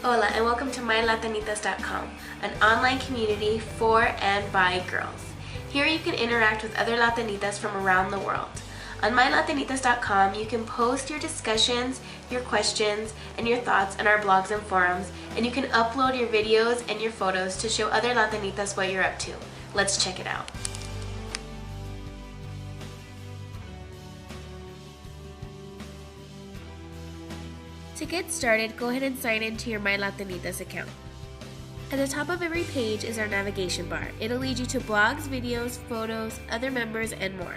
Hola and welcome to Latinitas.com, an online community for and by girls. Here you can interact with other Latinitas from around the world. On Latinitas.com you can post your discussions, your questions, and your thoughts in our blogs and forums, and you can upload your videos and your photos to show other Latinitas what you're up to. Let's check it out. To get started, go ahead and sign into your My Latinitas account. At the top of every page is our navigation bar. It'll lead you to blogs, videos, photos, other members, and more.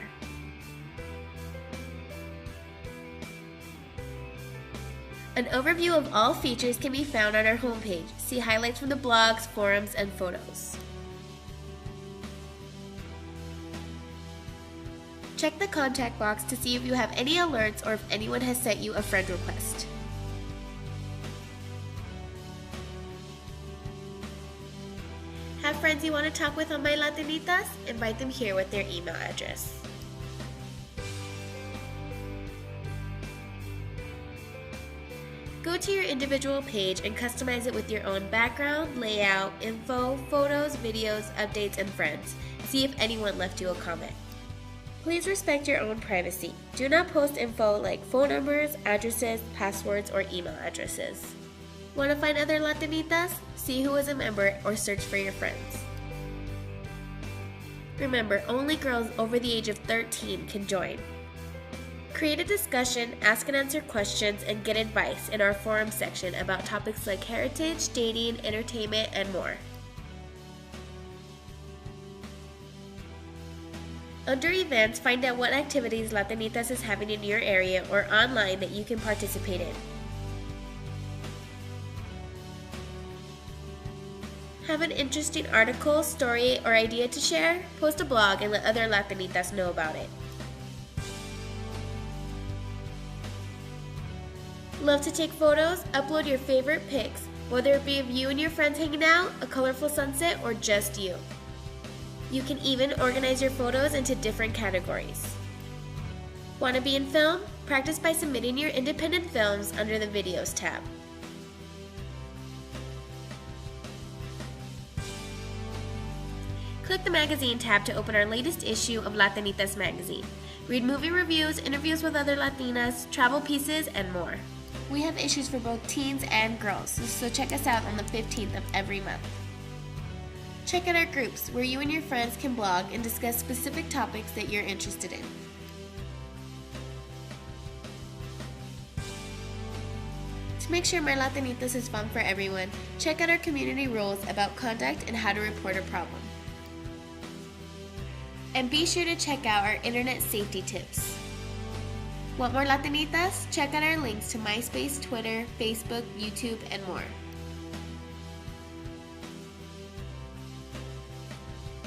An overview of all features can be found on our homepage. See highlights from the blogs, forums, and photos. Check the contact box to see if you have any alerts or if anyone has sent you a friend request. Have friends you want to talk with on My Latinitas? Invite them here with their email address. Go to your individual page and customize it with your own background, layout, info, photos, videos, updates, and friends. See if anyone left you a comment. Please respect your own privacy. Do not post info like phone numbers, addresses, passwords, or email addresses. Want to find other Latinitas? See who is a member or search for your friends. Remember, only girls over the age of 13 can join. Create a discussion, ask and answer questions, and get advice in our forum section about topics like heritage, dating, entertainment, and more. Under events, find out what activities Latinitas is having in your area or online that you can participate in. Have an interesting article, story, or idea to share? Post a blog and let other Latinitas know about it. Love to take photos? Upload your favorite pics, whether it be of you and your friends hanging out, a colorful sunset, or just you. You can even organize your photos into different categories. Want to be in film? Practice by submitting your independent films under the Videos tab. Click the Magazine tab to open our latest issue of Latinitas magazine. Read movie reviews, interviews with other Latinas, travel pieces, and more. We have issues for both teens and girls, so check us out on the 15th of every month. Check out our groups, where you and your friends can blog and discuss specific topics that you're interested in. To make sure My Latinitas is fun for everyone, check out our community rules about conduct and how to report a problem. And be sure to check out our internet safety tips. Want more Latinitas? Check out our links to MySpace, Twitter, Facebook, YouTube, and more.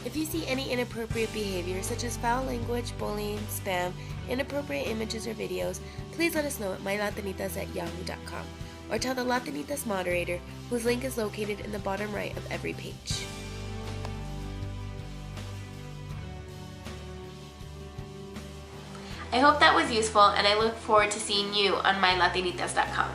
If you see any inappropriate behavior, such as foul language, bullying, spam, inappropriate images or videos, please let us know at mylatinitas@yahoo.com or tell the Latinitas moderator, whose link is located in the bottom right of every page. I hope that was useful, and I look forward to seeing you on mylatinitas.com.